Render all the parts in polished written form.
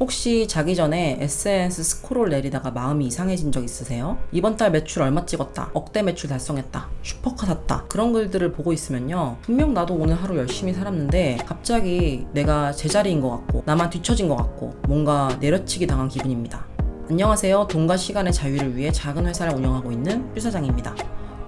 혹시 자기 전에 SNS 스크롤 내리다가 마음이 이상해진 적 있으세요? 이번 달 매출 얼마 찍었다, 억대 매출 달성했다, 슈퍼카 샀다, 그런 글들을 보고 있으면요, 분명 나도 오늘 하루 열심히 살았는데 갑자기 내가 제자리인 것 같고 나만 뒤처진 것 같고 뭔가 내려치기 당한 기분입니다. 안녕하세요. 돈과 시간의 자유를 위해 작은 회사를 운영하고 있는 유 사장입니다.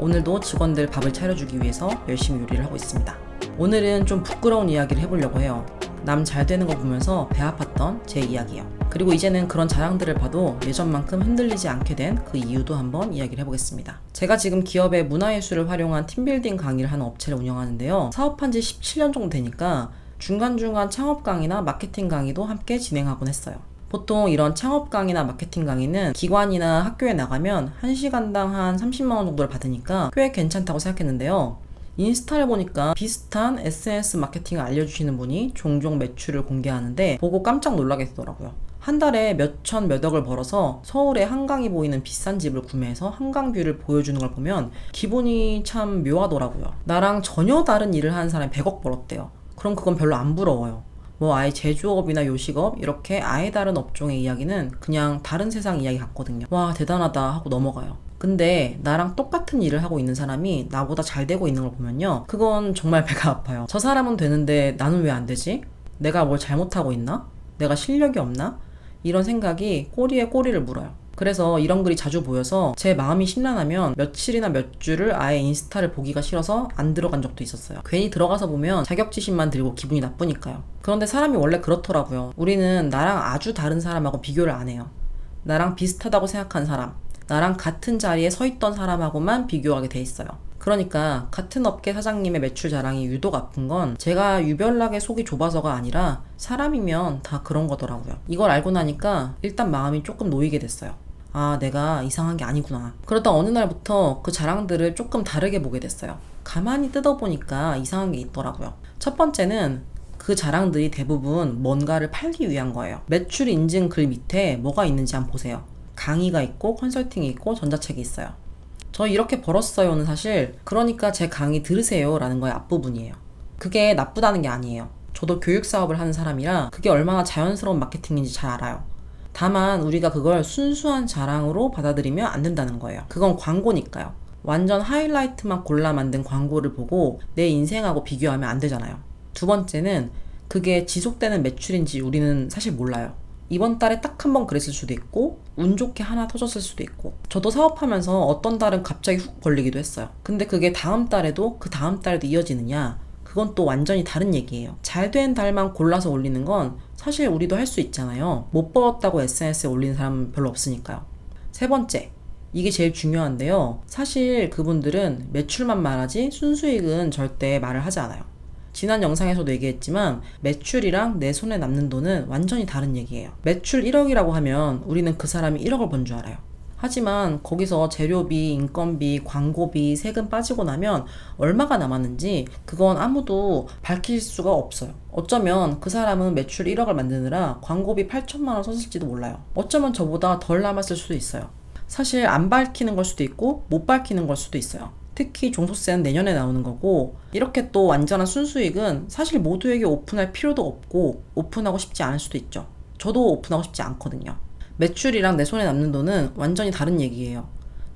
오늘도 직원들 밥을 차려주기 위해서 열심히 요리를 하고 있습니다. 오늘은 좀 부끄러운 이야기를 해보려고 해요. 남 잘 되는 거 보면서 배 아팠던 제 이야기요. 그리고 이제는 그런 자랑들을 봐도 예전만큼 흔들리지 않게 된 그 이유도 한번 이야기를 해보겠습니다. 제가 지금 기업의 문화예술을 활용한 팀빌딩 강의를 하는 업체를 운영하는데요. 사업한 지 17년 정도 되니까 중간중간 창업 강의나 마케팅 강의도 함께 진행하곤 했어요. 보통 이런 창업 강의나 마케팅 강의는 기관이나 학교에 나가면 1시간당 한 30만 원 정도를 받으니까 꽤 괜찮다고 생각했는데요. 인스타를 보니까 비슷한 SNS 마케팅을 알려주시는 분이 종종 매출을 공개하는데 보고 깜짝 놀라게 되더라고요. 한 달에 몇천 몇억을 벌어서 서울에 한강이 보이는 비싼 집을 구매해서 한강뷰를 보여주는 걸 보면 기분이 참 묘하더라고요. 나랑 전혀 다른 일을 하는 사람이 100억 벌었대요. 그럼 그건 별로 안 부러워요. 아예 제조업이나 요식업 이렇게 아예 다른 업종의 이야기는 그냥 다른 세상 이야기 같거든요. 와, 대단하다 하고 넘어가요. 근데 나랑 똑같은 일을 하고 있는 사람이 나보다 잘 되고 있는 걸 보면요, 그건 정말 배가 아파요. 저 사람은 되는데 나는 왜 안 되지? 내가 뭘 잘못하고 있나? 내가 실력이 없나? 이런 생각이 꼬리에 꼬리를 물어요. 그래서 이런 글이 자주 보여서 제 마음이 심란하면 며칠이나 몇 주를 아예 인스타를 보기가 싫어서 안 들어간 적도 있었어요. 괜히 들어가서 보면 자격지심만 들고 기분이 나쁘니까요. 그런데 사람이 원래 그렇더라고요. 우리는 나랑 아주 다른 사람하고 비교를 안 해요. 나랑 비슷하다고 생각한 사람, 나랑 같은 자리에 서 있던 사람하고만 비교하게 돼 있어요. 그러니까 같은 업계 사장님의 매출 자랑이 유독 아픈 건 제가 유별나게 속이 좁아서가 아니라 사람이면 다 그런 거더라고요. 이걸 알고 나니까 일단 마음이 조금 놓이게 됐어요. 아, 내가 이상한 게 아니구나. 그러다 어느 날부터 그 자랑들을 조금 다르게 보게 됐어요. 가만히 뜯어보니까 이상한 게 있더라고요. 첫 번째는 그 자랑들이 대부분 뭔가를 팔기 위한 거예요. 매출 인증 글 밑에 뭐가 있는지 한번 보세요. 강의가 있고 컨설팅이 있고 전자책이 있어요. 저 이렇게 벌었어요는 사실 그러니까 제 강의 들으세요 라는 거의 앞부분이에요. 그게 나쁘다는 게 아니에요. 저도 교육 사업을 하는 사람이라 그게 얼마나 자연스러운 마케팅인지 잘 알아요. 다만 우리가 그걸 순수한 자랑으로 받아들이면 안 된다는 거예요. 그건 광고니까요. 완전 하이라이트만 골라 만든 광고를 보고 내 인생하고 비교하면 안 되잖아요. 두 번째는 그게 지속되는 매출인지 우리는 사실 몰라요. 이번 달에 딱 한 번 그랬을 수도 있고 운 좋게 하나 터졌을 수도 있고, 저도 사업하면서 어떤 달은 갑자기 훅 벌리기도 했어요. 근데 그게 다음 달에도 그 다음 달에도 이어지느냐, 그건 또 완전히 다른 얘기예요. 잘 된 달만 골라서 올리는 건 사실 우리도 할 수 있잖아요. 못 벌었다고 SNS에 올리는 사람은 별로 없으니까요. 세 번째, 이게 제일 중요한데요, 사실 그분들은 매출만 말하지 순수익은 절대 말을 하지 않아요. 지난 영상에서도 얘기했지만 매출이랑 내 손에 남는 돈은 완전히 다른 얘기예요. 매출 1억이라고 하면 우리는 그 사람이 1억을 번 줄 알아요. 하지만 거기서 재료비, 인건비, 광고비, 세금 빠지고 나면 얼마가 남았는지 그건 아무도 밝힐 수가 없어요. 어쩌면 그 사람은 매출 1억을 만드느라 광고비 8천만 원 썼을지도 몰라요. 어쩌면 저보다 덜 남았을 수도 있어요. 사실 안 밝히는 걸 수도 있고 못 밝히는 걸 수도 있어요. 특히 종소세는 내년에 나오는 거고, 이렇게 또 완전한 순수익은 사실 모두에게 오픈할 필요도 없고 오픈하고 싶지 않을 수도 있죠. 저도 오픈하고 싶지 않거든요. 매출이랑 내 손에 남는 돈은 완전히 다른 얘기예요.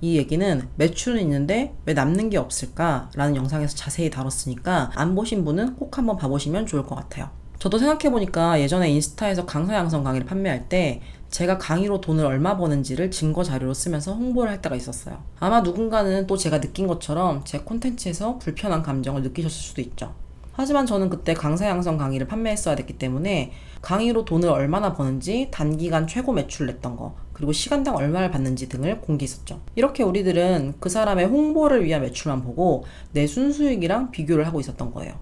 이 얘기는 매출은 있는데 왜 남는 게 없을까? 라는 영상에서 자세히 다뤘으니까 안 보신 분은 꼭 한번 봐보시면 좋을 것 같아요. 저도 생각해보니까 예전에 인스타에서 강사 양성 강의를 판매할 때 제가 강의로 돈을 얼마 버는지를 증거 자료로 쓰면서 홍보를 할 때가 있었어요. 아마 누군가는 또 제가 느낀 것처럼 제 콘텐츠에서 불편한 감정을 느끼셨을 수도 있죠. 하지만 저는 그때 강사 양성 강의를 판매했어야 됐기 때문에 강의로 돈을 얼마나 버는지, 단기간 최고 매출을 냈던 거, 그리고 시간당 얼마를 받는지 등을 공개했었죠. 이렇게 우리들은 그 사람의 홍보를 위한 매출만 보고 내 순수익이랑 비교를 하고 있었던 거예요.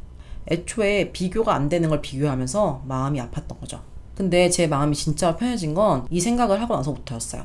애초에 비교가 안 되는 걸 비교하면서 마음이 아팠던 거죠. 근데 제 마음이 진짜 편해진 건 이 생각을 하고 나서부터였어요.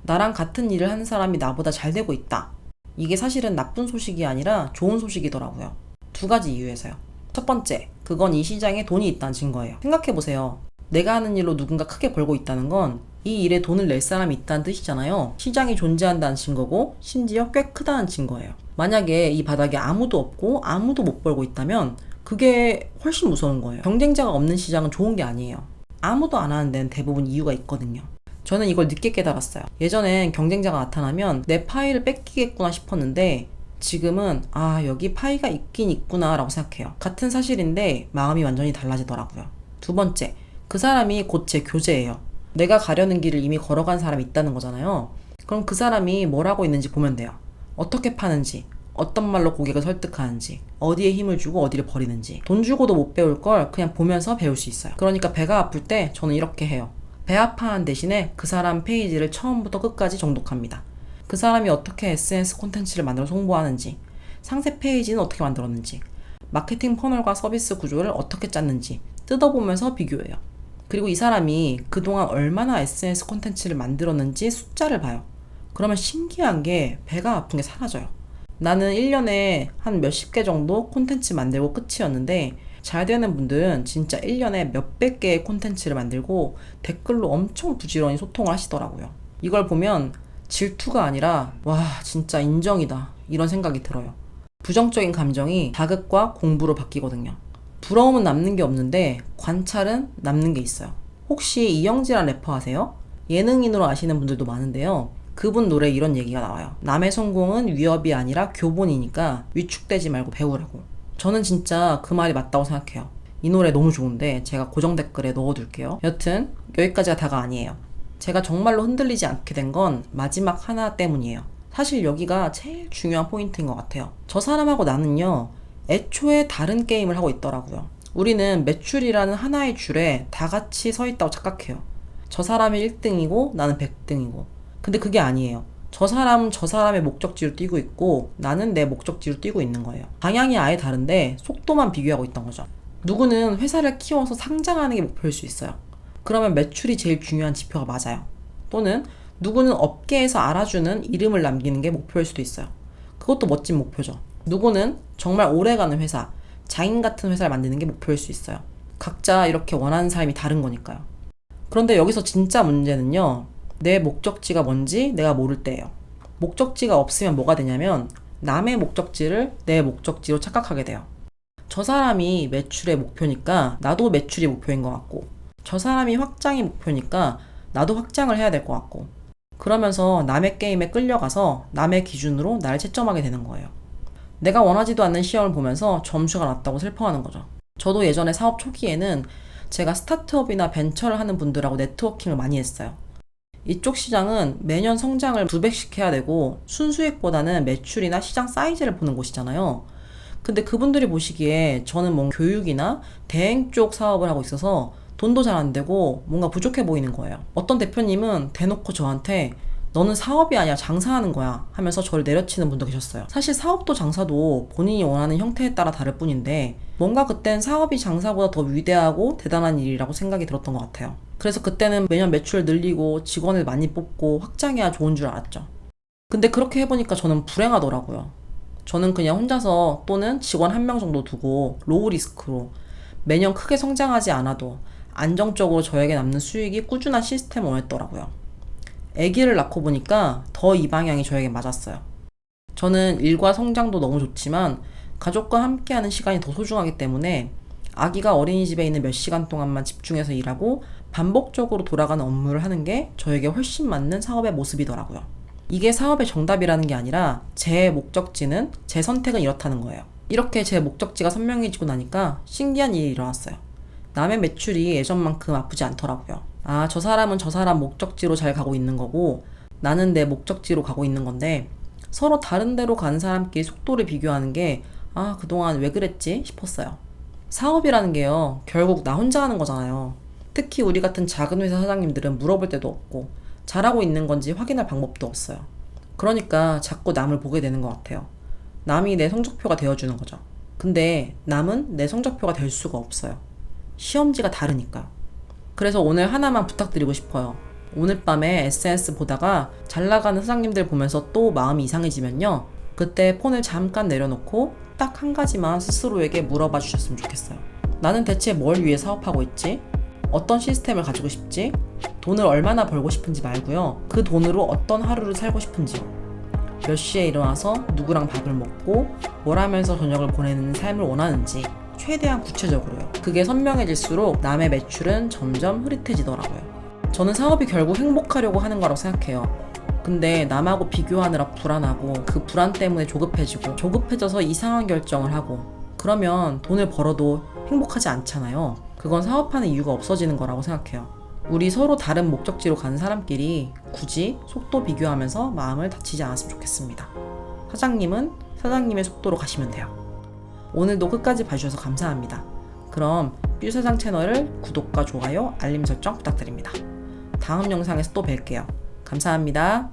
나랑 같은 일을 하는 사람이 나보다 잘 되고 있다. 이게 사실은 나쁜 소식이 아니라 좋은 소식이더라고요. 두 가지 이유에서요. 첫 번째, 그건 이 시장에 돈이 있다는 증거예요. 생각해보세요. 내가 하는 일로 누군가 크게 벌고 있다는 건 이 일에 돈을 낼 사람이 있다는 뜻이잖아요. 시장이 존재한다는 증거고 심지어 꽤 크다는 증거예요. 만약에 이 바닥에 아무도 없고 아무도 못 벌고 있다면 그게 훨씬 무서운 거예요. 경쟁자가 없는 시장은 좋은 게 아니에요. 아무도 안 하는 데는 대부분 이유가 있거든요. 저는 이걸 늦게 깨달았어요. 예전엔 경쟁자가 나타나면 내 파이를 뺏기겠구나 싶었는데 지금은 여기 파이가 있긴 있구나 라고 생각해요. 같은 사실인데 마음이 완전히 달라지더라고요. 두 번째, 그 사람이 곧 제 교재예요. 내가 가려는 길을 이미 걸어간 사람이 있다는 거잖아요. 그럼 그 사람이 뭘 하고 있는지 보면 돼요. 어떻게 파는지, 어떤 말로 고객을 설득하는지, 어디에 힘을 주고 어디를 버리는지. 돈 주고도 못 배울 걸 그냥 보면서 배울 수 있어요. 그러니까 배가 아플 때 저는 이렇게 해요. 배 아파한 대신에 그 사람 페이지를 처음부터 끝까지 정독합니다. 그 사람이 어떻게 SNS 콘텐츠를 만들어서 홍보하는지, 상세 페이지는 어떻게 만들었는지, 마케팅 퍼널과 서비스 구조를 어떻게 짰는지 뜯어보면서 비교해요. 그리고 이 사람이 그동안 얼마나 SNS 콘텐츠를 만들었는지 숫자를 봐요. 그러면 신기한 게 배가 아픈 게 사라져요. 나는 1년에 한 몇십 개 정도 콘텐츠 만들고 끝이었는데 잘 되는 분들은 진짜 1년에 몇백 개의 콘텐츠를 만들고 댓글로 엄청 부지런히 소통을 하시더라고요. 이걸 보면 질투가 아니라 와 진짜 인정이다 이런 생각이 들어요. 부정적인 감정이 자극과 공부로 바뀌거든요. 부러움은 남는 게 없는데 관찰은 남는 게 있어요. 혹시 이영지란 래퍼 아세요? 예능인으로 아시는 분들도 많은데요. 그분 노래에 이런 얘기가 나와요. 남의 성공은 위협이 아니라 교본이니까 위축되지 말고 배우라고. 저는 진짜 그 말이 맞다고 생각해요. 이 노래 너무 좋은데 제가 고정 댓글에 넣어둘게요. 여튼 여기까지가 다가 아니에요. 제가 정말로 흔들리지 않게 된 건 마지막 하나 때문이에요. 사실 여기가 제일 중요한 포인트인 것 같아요. 저 사람하고 나는요, 애초에 다른 게임을 하고 있더라고요. 우리는 매출이라는 하나의 줄에 다 같이 서 있다고 착각해요. 저 사람이 1등이고 나는 100등이고. 근데 그게 아니에요. 저 사람은 저 사람의 목적지로 뛰고 있고 나는 내 목적지로 뛰고 있는 거예요. 방향이 아예 다른데 속도만 비교하고 있던 거죠. 누구는 회사를 키워서 상장하는 게 목표일 수 있어요. 그러면 매출이 제일 중요한 지표가 맞아요. 또는 누구는 업계에서 알아주는 이름을 남기는 게 목표일 수도 있어요. 그것도 멋진 목표죠. 누구는 정말 오래가는 회사, 장인 같은 회사를 만드는 게 목표일 수 있어요. 각자 이렇게 원하는 삶이 다른 거니까요. 그런데 여기서 진짜 문제는요, 내 목적지가 뭔지 내가 모를 때예요. 목적지가 없으면 뭐가 되냐면 남의 목적지를 내 목적지로 착각하게 돼요. 저 사람이 매출의 목표니까 나도 매출이 목표인 것 같고, 저 사람이 확장이 목표니까 나도 확장을 해야 될 것 같고, 그러면서 남의 게임에 끌려가서 남의 기준으로 나를 채점하게 되는 거예요. 내가 원하지도 않는 시험을 보면서 점수가 낮다고 슬퍼하는 거죠. 저도 예전에 사업 초기에는 제가 스타트업이나 벤처를 하는 분들하고 네트워킹을 많이 했어요. 이쪽 시장은 매년 성장을 2배씩 해야 되고 순수익보다는 매출이나 시장 사이즈를 보는 곳이잖아요. 근데 그분들이 보시기에 저는 뭔가 교육이나 대행 쪽 사업을 하고 있어서 돈도 잘 안 되고 뭔가 부족해 보이는 거예요. 어떤 대표님은 대놓고 저한테 너는 사업이 아니라 장사하는 거야 하면서 저를 내려치는 분도 계셨어요. 사실 사업도 장사도 본인이 원하는 형태에 따라 다를 뿐인데 뭔가 그땐 사업이 장사보다 더 위대하고 대단한 일이라고 생각이 들었던 것 같아요. 그래서 그때는 매년 매출 늘리고 직원을 많이 뽑고 확장해야 좋은 줄 알았죠. 근데 그렇게 해보니까 저는 불행하더라고요. 저는 그냥 혼자서 또는 직원 1명 정도 두고 로우 리스크로 매년 크게 성장하지 않아도 안정적으로 저에게 남는 수익이 꾸준한 시스템을 원했더라고요. 아기를 낳고 보니까 더 이 방향이 저에게 맞았어요. 저는 일과 성장도 너무 좋지만 가족과 함께하는 시간이 더 소중하기 때문에 아기가 어린이집에 있는 몇 시간 동안만 집중해서 일하고 반복적으로 돌아가는 업무를 하는 게 저에게 훨씬 맞는 사업의 모습이더라고요. 이게 사업의 정답이라는 게 아니라 제 목적지는, 제 선택은 이렇다는 거예요. 이렇게 제 목적지가 선명해지고 나니까 신기한 일이 일어났어요. 남의 매출이 예전만큼 아프지 않더라고요. 저 사람은 저 사람 목적지로 잘 가고 있는 거고 나는 내 목적지로 가고 있는 건데 서로 다른 데로 가는 사람끼리 속도를 비교하는 게 그동안 왜 그랬지 싶었어요. 사업이라는 게요, 결국 나 혼자 하는 거잖아요. 특히 우리 같은 작은 회사 사장님들은 물어볼 데도 없고 잘하고 있는 건지 확인할 방법도 없어요. 그러니까 자꾸 남을 보게 되는 것 같아요. 남이 내 성적표가 되어주는 거죠. 근데 남은 내 성적표가 될 수가 없어요. 시험지가 다르니까. 그래서 오늘 하나만 부탁드리고 싶어요. 오늘 밤에 SNS 보다가 잘 나가는 사장님들 보면서 또 마음이 이상해지면요, 그때 폰을 잠깐 내려놓고 딱 한 가지만 스스로에게 물어봐 주셨으면 좋겠어요. 나는 대체 뭘 위해 사업하고 있지? 어떤 시스템을 가지고 싶지? 돈을 얼마나 벌고 싶은지 말고요, 그 돈으로 어떤 하루를 살고 싶은지요. 몇 시에 일어나서 누구랑 밥을 먹고 뭘 하면서 저녁을 보내는 삶을 원하는지, 최대한 구체적으로요. 그게 선명해질수록 남의 매출은 점점 흐릿해지더라고요. 저는 사업이 결국 행복하려고 하는 거라고 생각해요. 근데 남하고 비교하느라 불안하고 그 불안 때문에 조급해져서 이상한 결정을 하고 그러면 돈을 벌어도 행복하지 않잖아요. 그건 사업하는 이유가 없어지는 거라고 생각해요. 우리 서로 다른 목적지로 가는 사람끼리 굳이 속도 비교하면서 마음을 다치지 않았으면 좋겠습니다. 사장님은 사장님의 속도로 가시면 돼요. 오늘도 끝까지 봐주셔서 감사합니다. 그럼 뷰사장 채널을 구독과 좋아요, 알림 설정 부탁드립니다. 다음 영상에서 또 뵐게요. 감사합니다.